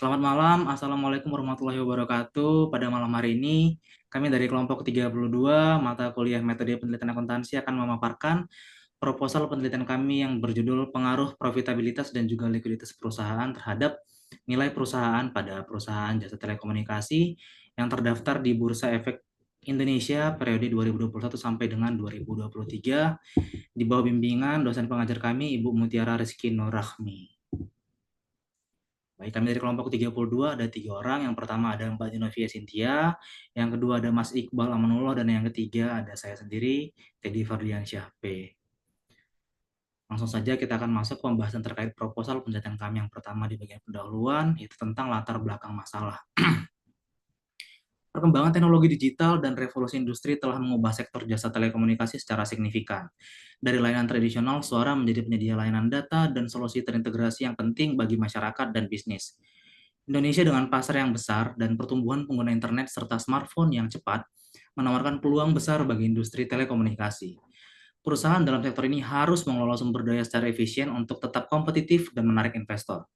Selamat malam, Assalamualaikum warahmatullahi wabarakatuh. Pada malam hari ini, kami dari kelompok 32 mata kuliah Metode Penelitian Akuntansi akan memaparkan proposal penelitian kami yang berjudul Pengaruh Profitabilitas dan juga Likuiditas Perusahaan terhadap nilai perusahaan pada perusahaan jasa telekomunikasi yang terdaftar di Bursa Efek Indonesia periode 2021 sampai dengan 2023 di bawah bimbingan dosen pengajar kami Ibu Mutiara Rizky Nurrahmi. Baik, kami dari kelompok 32 ada 3 orang. Yang pertama ada Mbak Genovia Cynthia, yang kedua ada Mas Iqbal Amanullah, dan yang ketiga ada saya sendiri, Teddy Fardiansyah P. Langsung saja kita akan masuk ke pembahasan terkait proposal penelitian kami yang pertama di bagian pendahuluan, yaitu tentang latar belakang masalah. Perkembangan teknologi digital dan revolusi industri telah mengubah sektor jasa telekomunikasi secara signifikan. Dari layanan tradisional, suara menjadi penyedia layanan data dan solusi terintegrasi yang penting bagi masyarakat dan bisnis. Indonesia dengan pasar yang besar dan pertumbuhan pengguna internet serta smartphone yang cepat menawarkan peluang besar bagi industri telekomunikasi. Perusahaan dalam sektor ini harus mengelola sumber daya secara efisien untuk tetap kompetitif dan menarik investor.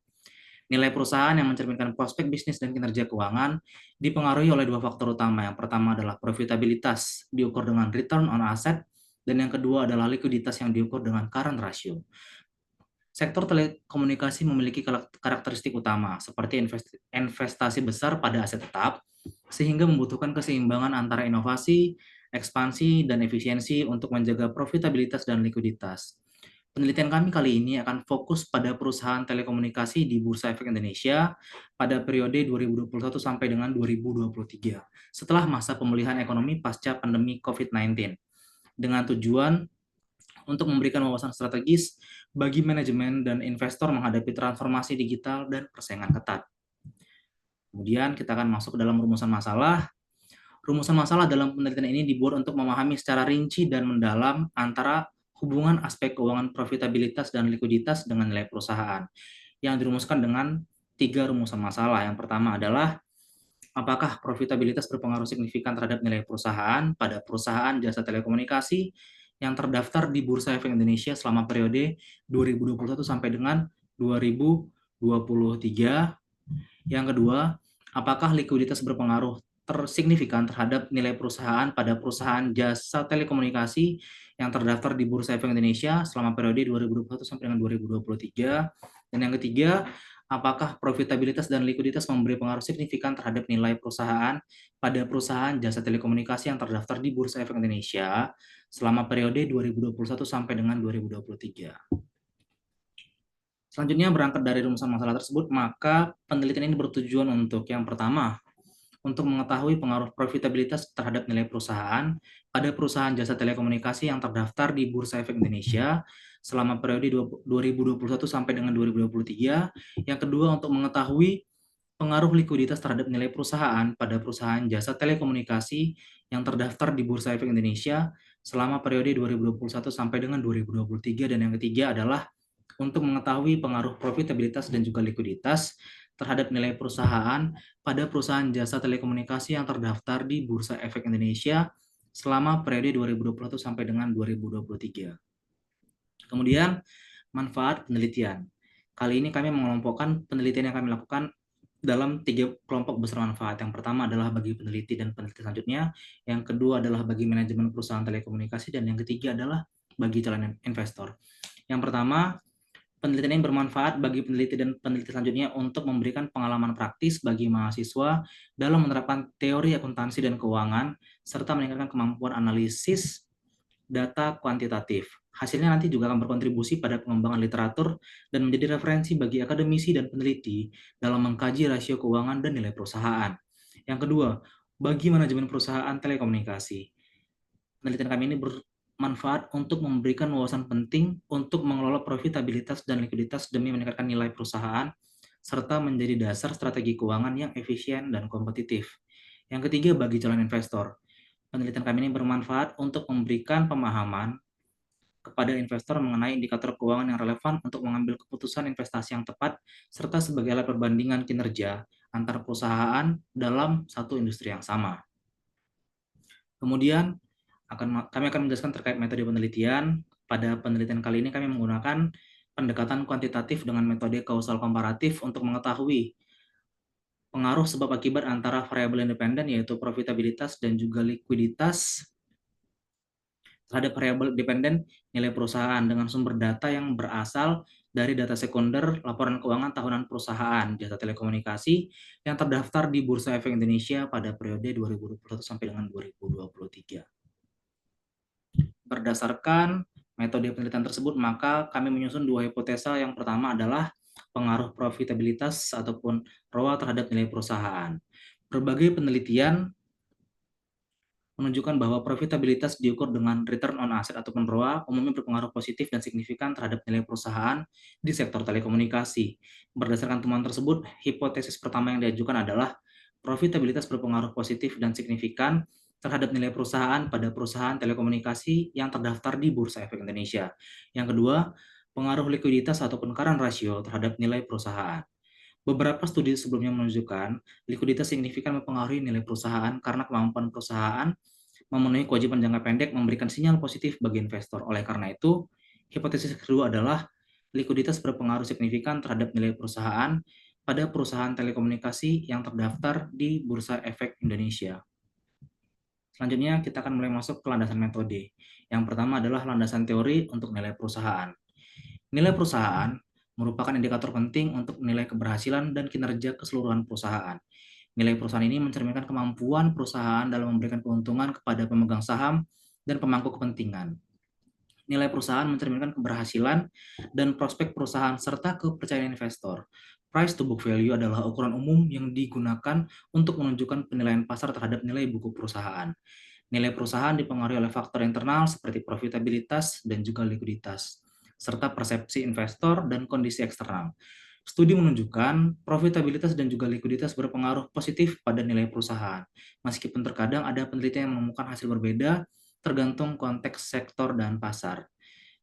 Nilai perusahaan yang mencerminkan prospek bisnis dan kinerja keuangan dipengaruhi oleh 2 faktor utama. Yang pertama adalah profitabilitas diukur dengan return on asset, dan yang kedua adalah likuiditas yang diukur dengan current ratio. Sektor telekomunikasi memiliki karakteristik utama, seperti investasi besar pada aset tetap, sehingga membutuhkan keseimbangan antara inovasi, ekspansi, dan efisiensi untuk menjaga profitabilitas dan likuiditas. Penelitian kami kali ini akan fokus pada perusahaan telekomunikasi di Bursa Efek Indonesia pada periode 2021 sampai dengan 2023, setelah masa pemulihan ekonomi pasca pandemi COVID-19, dengan tujuan untuk memberikan wawasan strategis bagi manajemen dan investor menghadapi transformasi digital dan persaingan ketat. Kemudian kita akan masuk ke dalam rumusan masalah. Rumusan masalah dalam penelitian ini dibuat untuk memahami secara rinci dan mendalam antara hubungan aspek keuangan profitabilitas dan likuiditas dengan nilai perusahaan, yang dirumuskan dengan 3 rumusan masalah. Yang pertama adalah apakah profitabilitas berpengaruh signifikan terhadap nilai perusahaan pada perusahaan jasa telekomunikasi yang terdaftar di Bursa Efek Indonesia selama periode 2021 sampai dengan 2023. Yang kedua, apakah likuiditas berpengaruh tersignifikan terhadap nilai perusahaan pada perusahaan jasa telekomunikasi yang terdaftar di Bursa Efek Indonesia selama periode 2021 sampai dengan 2023. Dan yang ketiga, apakah profitabilitas dan likuiditas memberi pengaruh signifikan terhadap nilai perusahaan pada perusahaan jasa telekomunikasi yang terdaftar di Bursa Efek Indonesia selama periode 2021 sampai dengan 2023. Selanjutnya, berangkat dari rumusan masalah tersebut, maka penelitian ini bertujuan untuk yang pertama, untuk mengetahui pengaruh profitabilitas terhadap nilai perusahaan pada perusahaan jasa telekomunikasi yang terdaftar di Bursa Efek Indonesia selama periode 2021 sampai dengan 2023. Yang kedua, untuk mengetahui pengaruh likuiditas terhadap nilai perusahaan pada perusahaan jasa telekomunikasi yang terdaftar di Bursa Efek Indonesia selama periode 2021 sampai dengan 2023. Dan yang ketiga adalah untuk mengetahui pengaruh profitabilitas dan juga likuiditas terhadap nilai perusahaan pada perusahaan jasa telekomunikasi yang terdaftar di Bursa Efek Indonesia selama periode 2021 sampai dengan 2023. Kemudian, manfaat penelitian. Kali ini kami mengelompokkan penelitian yang kami lakukan dalam 3 kelompok besar manfaat. Yang pertama adalah bagi peneliti dan peneliti selanjutnya, yang kedua adalah bagi manajemen perusahaan telekomunikasi, dan yang ketiga adalah bagi calon investor. Yang pertama, penelitian ini bermanfaat bagi peneliti dan peneliti selanjutnya untuk memberikan pengalaman praktis bagi mahasiswa dalam menerapkan teori akuntansi dan keuangan, serta meningkatkan kemampuan analisis data kuantitatif. Hasilnya nanti juga akan berkontribusi pada pengembangan literatur dan menjadi referensi bagi akademisi dan peneliti dalam mengkaji rasio keuangan dan nilai perusahaan. Yang kedua, bagi manajemen perusahaan telekomunikasi. Penelitian kami ini bermanfaat untuk memberikan wawasan penting untuk mengelola profitabilitas dan likuiditas demi meningkatkan nilai perusahaan, serta menjadi dasar strategi keuangan yang efisien dan kompetitif. Yang ketiga, bagi calon investor. Penelitian kami ini bermanfaat untuk memberikan pemahaman kepada investor mengenai indikator keuangan yang relevan untuk mengambil keputusan investasi yang tepat, serta sebagai alat perbandingan kinerja antar perusahaan dalam satu industri yang sama. Kemudian, kami akan menjelaskan terkait metode penelitian. Pada penelitian kali ini kami menggunakan pendekatan kuantitatif dengan metode kausal komparatif untuk mengetahui Pengaruh sebab akibat antara variabel independen yaitu profitabilitas dan juga likuiditas terhadap variabel dependen nilai perusahaan dengan sumber data yang berasal dari data sekunder laporan keuangan tahunan perusahaan jasa telekomunikasi yang terdaftar di Bursa Efek Indonesia pada periode 2021 sampai dengan 2023. Berdasarkan metode penelitian tersebut, maka kami menyusun dua hipotesa. Yang pertama adalah pengaruh profitabilitas ataupun ROA terhadap nilai perusahaan. Berbagai penelitian menunjukkan bahwa profitabilitas diukur dengan return on asset ataupun ROA umumnya berpengaruh positif dan signifikan terhadap nilai perusahaan di sektor telekomunikasi. Berdasarkan temuan tersebut, hipotesis pertama yang diajukan adalah profitabilitas berpengaruh positif dan signifikan terhadap nilai perusahaan pada perusahaan telekomunikasi yang terdaftar di Bursa Efek Indonesia. Yang kedua, pengaruh likuiditas ataupun current ratio terhadap nilai perusahaan. Beberapa studi sebelumnya menunjukkan likuiditas signifikan mempengaruhi nilai perusahaan karena kemampuan perusahaan memenuhi kewajiban jangka pendek memberikan sinyal positif bagi investor. Oleh karena itu, hipotesis kedua adalah likuiditas berpengaruh signifikan terhadap nilai perusahaan pada perusahaan telekomunikasi yang terdaftar di Bursa Efek Indonesia. Selanjutnya, kita akan mulai masuk ke landasan metode. Yang pertama adalah landasan teori untuk nilai perusahaan. Nilai perusahaan merupakan indikator penting untuk nilai keberhasilan dan kinerja keseluruhan perusahaan. Nilai perusahaan ini mencerminkan kemampuan perusahaan dalam memberikan keuntungan kepada pemegang saham dan pemangku kepentingan. Nilai perusahaan mencerminkan keberhasilan dan prospek perusahaan serta kepercayaan investor. Price to book value adalah ukuran umum yang digunakan untuk menunjukkan penilaian pasar terhadap nilai buku perusahaan. Nilai perusahaan dipengaruhi oleh faktor internal seperti profitabilitas dan juga likuiditas, serta persepsi investor dan kondisi eksternal. Studi menunjukkan profitabilitas dan juga likuiditas berpengaruh positif pada nilai perusahaan, meskipun terkadang ada penelitian yang menemukan hasil berbeda tergantung konteks sektor dan pasar.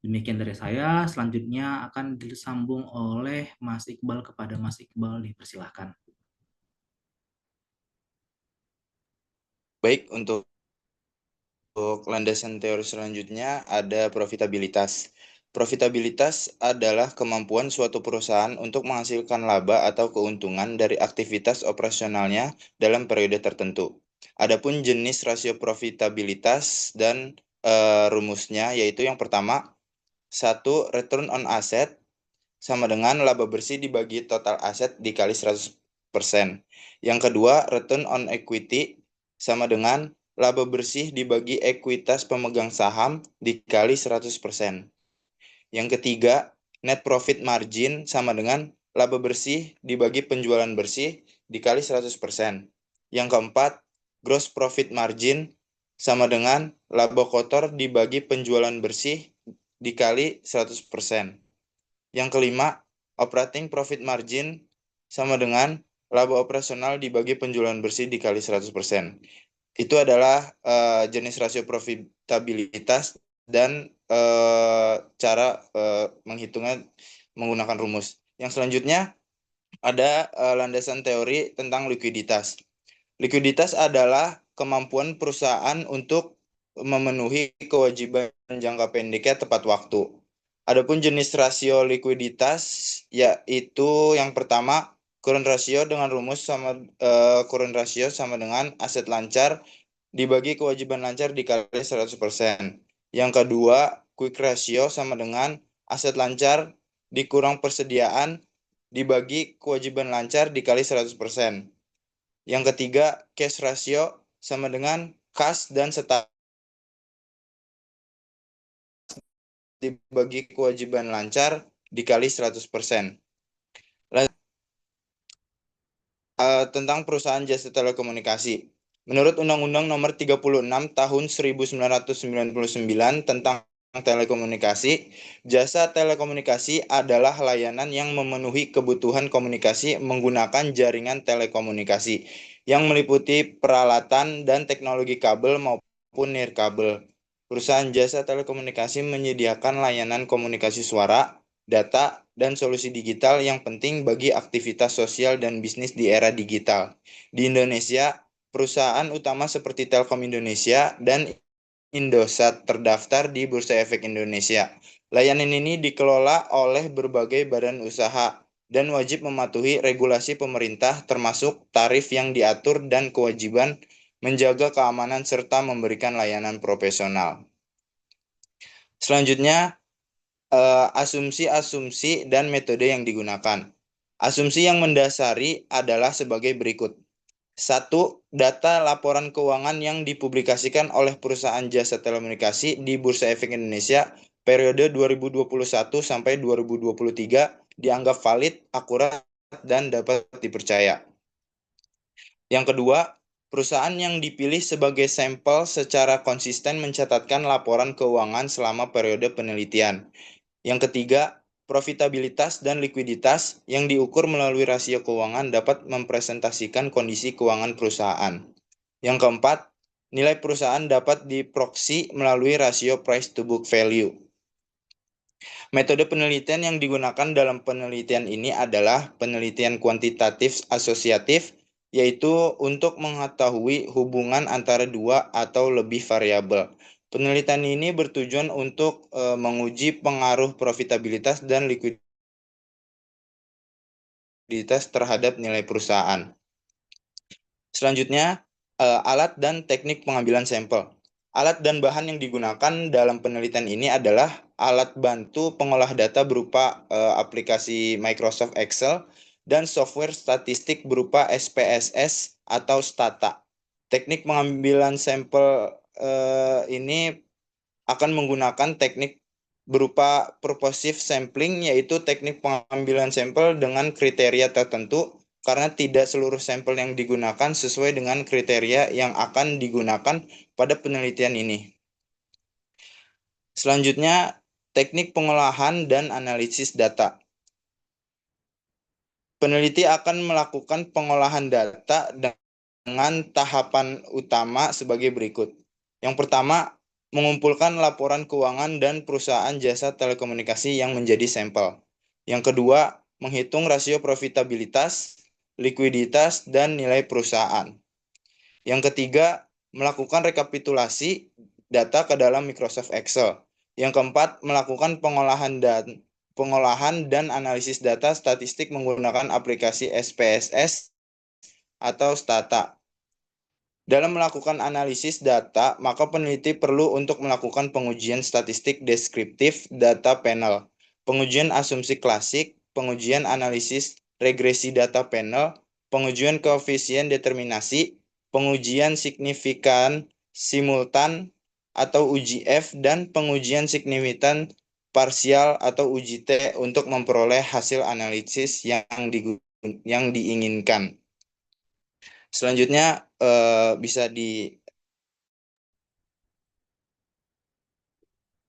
Demikian dari saya, selanjutnya akan disambung oleh Mas Iqbal kepada Mas Iqbal, dipersilahkan. Baik, untuk landasan teori selanjutnya ada profitabilitas. Profitabilitas adalah kemampuan suatu perusahaan untuk menghasilkan laba atau keuntungan dari aktivitas operasionalnya dalam periode tertentu. Adapun jenis rasio profitabilitas dan rumusnya yaitu yang pertama, 1 return on asset sama dengan laba bersih dibagi total aset dikali 100%. Yang kedua, return on equity sama dengan laba bersih dibagi ekuitas pemegang saham dikali 100%. Yang ketiga, net profit margin sama dengan laba bersih dibagi penjualan bersih dikali 100%. Yang keempat, gross profit margin sama dengan laba kotor dibagi penjualan bersih dikali 100%. Yang kelima, operating profit margin sama dengan laba operasional dibagi penjualan bersih dikali 100%. Itu adalah jenis rasio profitabilitas dan cara menghitungnya menggunakan rumus. Yang selanjutnya ada landasan teori tentang likuiditas. Likuiditas adalah kemampuan perusahaan untuk memenuhi kewajiban jangka pendeknya tepat waktu. Adapun jenis rasio likuiditas yaitu yang pertama current ratio dengan rumus sama current ratio sama dengan aset lancar dibagi kewajiban lancar dikali 100%. Yang kedua, quick ratio sama dengan aset lancar dikurang persediaan dibagi kewajiban lancar dikali 100%. Yang ketiga, cash ratio sama dengan kas dan staff dibagi kewajiban lancar dikali 100%. Tentang perusahaan jasa telekomunikasi. Menurut Undang-Undang Nomor 36 Tahun 1999 tentang telekomunikasi, jasa telekomunikasi adalah layanan yang memenuhi kebutuhan komunikasi menggunakan jaringan telekomunikasi yang meliputi peralatan dan teknologi kabel maupun nirkabel. Perusahaan jasa telekomunikasi menyediakan layanan komunikasi suara, data, dan solusi digital yang penting bagi aktivitas sosial dan bisnis di era digital. Di Indonesia, perusahaan utama seperti Telkom Indonesia dan Indosat terdaftar di Bursa Efek Indonesia. Layanan ini dikelola oleh berbagai badan usaha, dan wajib mematuhi regulasi pemerintah termasuk tarif yang diatur dan kewajiban menjaga keamanan serta memberikan layanan profesional. Selanjutnya, asumsi-asumsi dan metode yang digunakan. Asumsi yang mendasari adalah sebagai berikut. 1. Data laporan keuangan yang dipublikasikan oleh perusahaan jasa telekomunikasi di Bursa Efek Indonesia periode 2021 sampai 2023 dianggap valid, akurat, dan dapat dipercaya. Yang kedua, perusahaan yang dipilih sebagai sampel secara konsisten mencatatkan laporan keuangan selama periode penelitian. Yang ketiga, profitabilitas dan likuiditas yang diukur melalui rasio keuangan dapat mempresentasikan kondisi keuangan perusahaan. Yang keempat, nilai perusahaan dapat diproksi melalui rasio price to book value. Metode penelitian yang digunakan dalam penelitian ini adalah penelitian kuantitatif asosiatif, yaitu untuk mengetahui hubungan antara dua atau lebih variabel. Penelitian ini bertujuan untuk menguji pengaruh profitabilitas dan likuiditas terhadap nilai perusahaan. Selanjutnya, alat dan teknik pengambilan sampel. Alat dan bahan yang digunakan dalam penelitian ini adalah alat bantu pengolah data berupa aplikasi Microsoft Excel dan software statistik berupa SPSS atau Stata. Teknik pengambilan sampel ini akan menggunakan teknik berupa purposive sampling, yaitu teknik pengambilan sampel dengan kriteria tertentu karena tidak seluruh sampel yang digunakan sesuai dengan kriteria yang akan digunakan pada penelitian ini. Selanjutnya, teknik pengolahan dan analisis data. Peneliti akan melakukan pengolahan data dengan tahapan utama sebagai berikut. Yang pertama, mengumpulkan laporan keuangan dan perusahaan jasa telekomunikasi yang menjadi sampel. Yang kedua, menghitung rasio profitabilitas, likuiditas, dan nilai perusahaan. Yang ketiga, melakukan rekapitulasi data ke dalam Microsoft Excel. Yang keempat, melakukan pengolahan dan analisis data statistik menggunakan aplikasi SPSS atau Stata. Dalam melakukan analisis data, maka peneliti perlu untuk melakukan pengujian statistik deskriptif data panel, pengujian asumsi klasik, pengujian analisis regresi data panel, pengujian koefisien determinasi, pengujian signifikan simultan atau uji F, dan pengujian signifikan parsial atau uji T untuk memperoleh hasil analisis yang diinginkan. Selanjutnya bisa di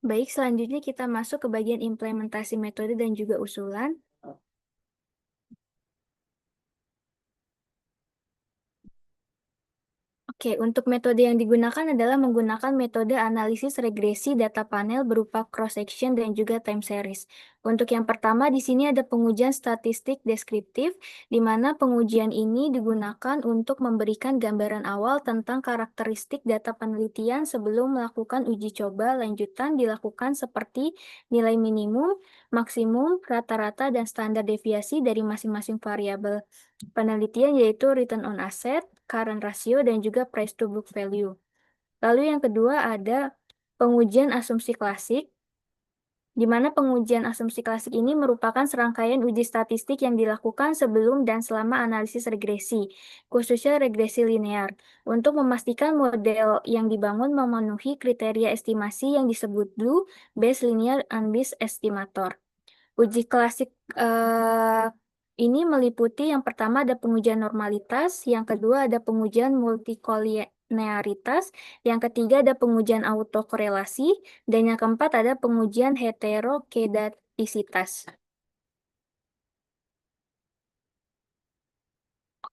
Baik, selanjutnya kita masuk ke bagian implementasi metode dan juga usulan. Oke, untuk metode yang digunakan adalah menggunakan metode analisis regresi data panel berupa cross-section dan juga time series. Untuk yang pertama, di sini ada pengujian statistik deskriptif, di mana pengujian ini digunakan untuk memberikan gambaran awal tentang karakteristik data penelitian sebelum melakukan uji coba lanjutan dilakukan seperti nilai minimum, maksimum, rata-rata, dan standar deviasi dari masing-masing variabel penelitian, yaitu return on asset, current ratio, dan juga price to book value. Lalu yang kedua ada pengujian asumsi klasik, di mana pengujian asumsi klasik ini merupakan serangkaian uji statistik yang dilakukan sebelum dan selama analisis regresi, khususnya regresi linear, untuk memastikan model yang dibangun memenuhi kriteria estimasi yang disebut BLUE, Bayes Linear Unbiased Estimator. Uji klasik ini meliputi yang pertama ada pengujian normalitas, yang kedua ada pengujian multikolinearitas, yang ketiga ada pengujian autokorelasi, dan yang keempat ada pengujian heterokedastisitas.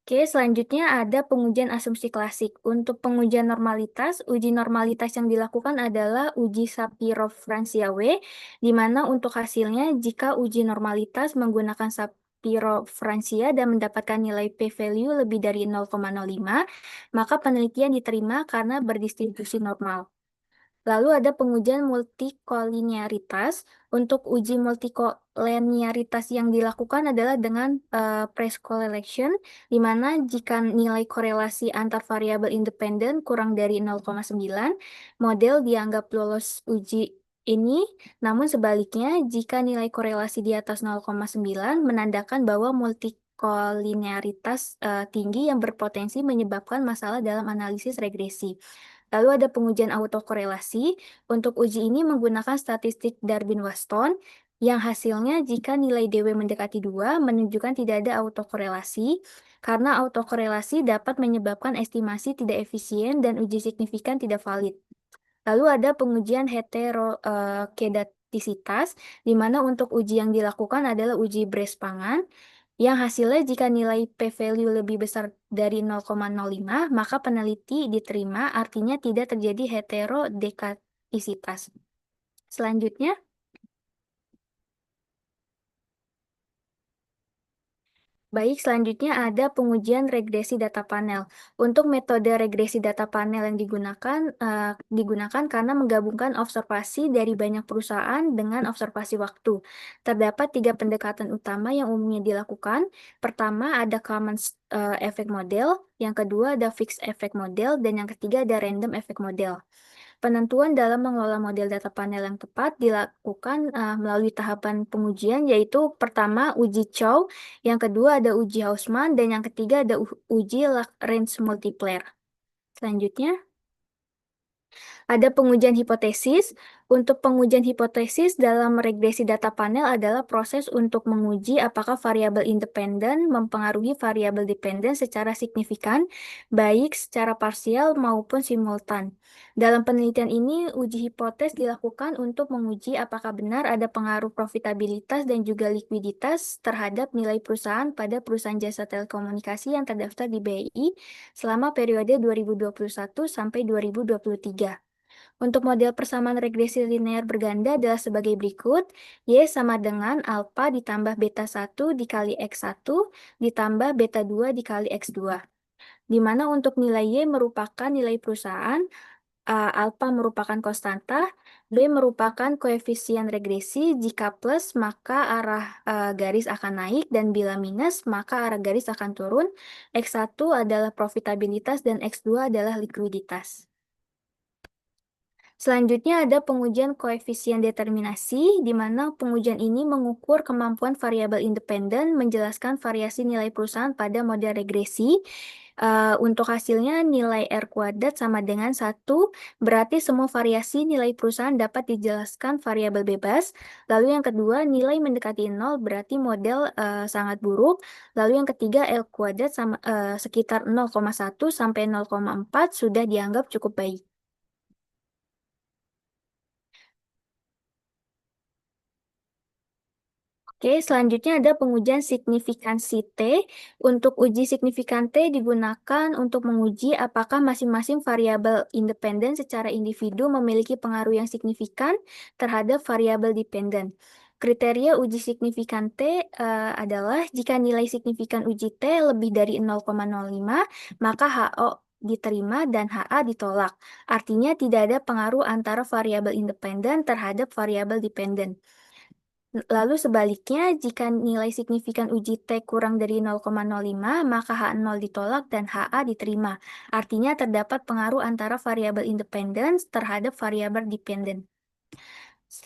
Oke, selanjutnya ada pengujian asumsi klasik. Untuk pengujian normalitas, uji normalitas yang dilakukan adalah uji Shapiro-Francia-W, di mana untuk hasilnya, jika uji normalitas menggunakan Shapiro-Francia dan mendapatkan nilai p-value lebih dari 0,05, maka penelitian diterima karena berdistribusi normal. Lalu ada pengujian multikolinearitas. Untuk uji linearitas yang dilakukan adalah dengan price correlation, di mana jika nilai korelasi antar variabel independen kurang dari 0,9, model dianggap lolos uji ini. Namun sebaliknya, jika nilai korelasi di atas 0,9 menandakan bahwa multikolinearitas tinggi yang berpotensi menyebabkan masalah dalam analisis regresi. Lalu ada pengujian autokorelasi. Untuk uji ini menggunakan statistik Darwin-Waston, yang hasilnya jika nilai DW mendekati 2 menunjukkan tidak ada autokorelasi, karena autokorelasi dapat menyebabkan estimasi tidak efisien dan uji signifikan tidak valid. Lalu ada pengujian heterokedastisitas, di mana untuk uji yang dilakukan adalah uji Brespangan, yang hasilnya jika nilai p-value lebih besar dari 0,05, maka peneliti diterima, artinya tidak terjadi heterodekatisitas. Selanjutnya, selanjutnya ada pengujian regresi data panel. Untuk metode regresi data panel yang digunakan karena menggabungkan observasi dari banyak perusahaan dengan observasi waktu. Terdapat 3 pendekatan utama yang umumnya dilakukan. Pertama ada common effect model, yang kedua ada fixed effect model, dan yang ketiga ada random effect model. Penentuan dalam mengelola model data panel yang tepat dilakukan melalui tahapan pengujian, yaitu pertama uji Chow, yang kedua ada uji Hausman, dan yang ketiga ada uji Lagrange multiplier. Selanjutnya, ada pengujian hipotesis. Untuk pengujian hipotesis dalam regresi data panel adalah proses untuk menguji apakah variabel independen mempengaruhi variabel dependen secara signifikan, baik secara parsial maupun simultan. Dalam penelitian ini, uji hipotesis dilakukan untuk menguji apakah benar ada pengaruh profitabilitas dan juga likuiditas terhadap nilai perusahaan pada perusahaan jasa telekomunikasi yang terdaftar di BI selama periode 2021 sampai 2023. Untuk model persamaan regresi linear berganda adalah sebagai berikut. Y sama dengan alpha ditambah beta 1 dikali X1 ditambah beta 2 dikali X2. Di mana untuk nilai Y merupakan nilai perusahaan, alpha merupakan konstanta, B merupakan koefisien regresi. Jika plus, maka arah garis akan naik, dan bila minus, maka arah garis akan turun. X1 adalah profitabilitas dan X2 adalah likuiditas. Selanjutnya ada pengujian koefisien determinasi, di mana pengujian ini mengukur kemampuan variabel independen menjelaskan variasi nilai perusahaan pada model regresi. Untuk hasilnya nilai R kuadrat sama dengan 1, berarti semua variasi nilai perusahaan dapat dijelaskan variabel bebas. Lalu yang kedua, nilai mendekati 0 berarti model sangat buruk. Lalu yang ketiga, L kuadrat sama, sekitar 0,1 sampai 0,4 sudah dianggap cukup baik. Oke, selanjutnya ada pengujian signifikansi T. Untuk uji signifikan T digunakan untuk menguji apakah masing-masing variabel independen secara individu memiliki pengaruh yang signifikan terhadap variabel dependen. Kriteria uji signifikan T adalah jika nilai signifikan uji T lebih dari 0,05, maka HO diterima dan HA ditolak. Artinya tidak ada pengaruh antara variabel independen terhadap variabel dependen. Lalu sebaliknya, jika nilai signifikan uji T kurang dari 0,05, maka H0 ditolak dan HA diterima. Artinya terdapat pengaruh antara variabel independen terhadap variabel dependen.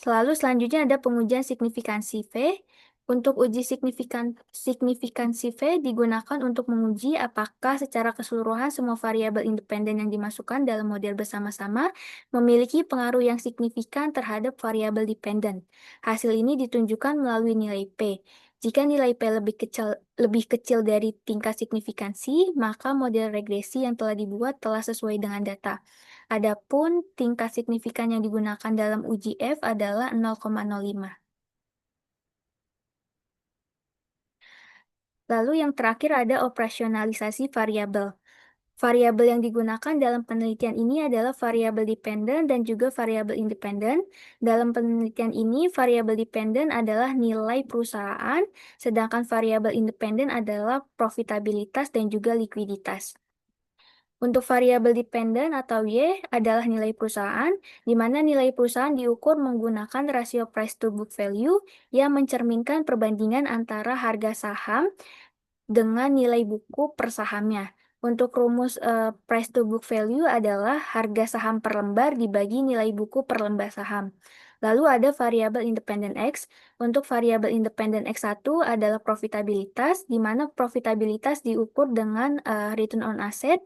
Lalu selanjutnya ada pengujian signifikansi V. Untuk uji signifikansi V digunakan untuk menguji apakah secara keseluruhan semua variabel independen yang dimasukkan dalam model bersama-sama memiliki pengaruh yang signifikan terhadap variabel dependen. Hasil ini ditunjukkan melalui nilai P. Jika nilai P lebih kecil dari tingkat signifikansi, maka model regresi yang telah dibuat telah sesuai dengan data. Adapun tingkat signifikan yang digunakan dalam uji F adalah 0,05. Lalu yang terakhir ada operasionalisasi variabel. Variabel yang digunakan dalam penelitian ini adalah variabel dependen dan juga variabel independen. Dalam penelitian ini, variabel dependen adalah nilai perusahaan, sedangkan variabel independen adalah profitabilitas dan juga likuiditas. Untuk variabel dependen atau Y adalah nilai perusahaan, di mana nilai perusahaan diukur menggunakan rasio price to book value yang mencerminkan perbandingan antara harga saham dengan nilai buku per sahamnya. Untuk rumus price to book value adalah harga saham per lembar dibagi nilai buku per lembar saham. Lalu ada variabel independen X. Untuk variabel independen X1 adalah profitabilitas, di mana profitabilitas diukur dengan return on asset.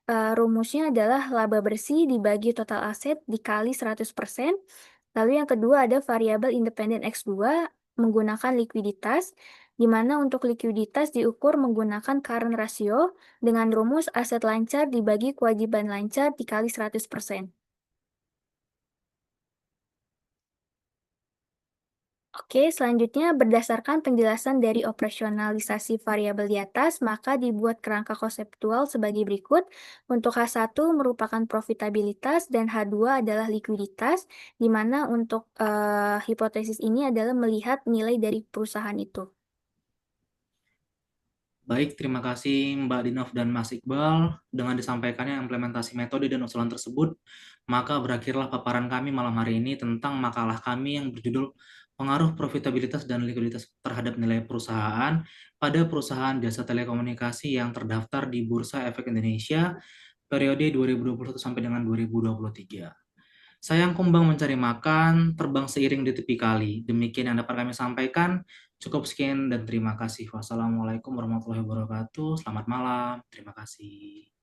Rumusnya adalah laba bersih dibagi total aset dikali 100%. Lalu yang kedua ada variabel independen X2 menggunakan likuiditas, di mana untuk likuiditas diukur menggunakan current ratio dengan rumus aset lancar dibagi kewajiban lancar dikali 100%. Oke, selanjutnya berdasarkan penjelasan dari operasionalisasi variabel di atas, maka dibuat kerangka konseptual sebagai berikut. Untuk H1 merupakan profitabilitas dan H2 adalah likuiditas, di mana untuk hipotesis ini adalah melihat nilai dari perusahaan itu. Baik, terima kasih Mbak Dinov dan Mas Iqbal. Dengan disampaikannya implementasi metode dan usulan tersebut, maka berakhirlah paparan kami malam hari ini tentang makalah kami yang berjudul Pengaruh Profitabilitas dan Likuiditas terhadap Nilai Perusahaan pada Perusahaan Jasa Telekomunikasi yang terdaftar di Bursa Efek Indonesia periode 2021 sampai dengan 2023. Sayang kumbang mencari makan, terbang seiring di tepi kali. Demikian yang dapat kami sampaikan. Cukup sekian dan terima kasih. Wassalamualaikum warahmatullahi wabarakatuh. Selamat malam. Terima kasih.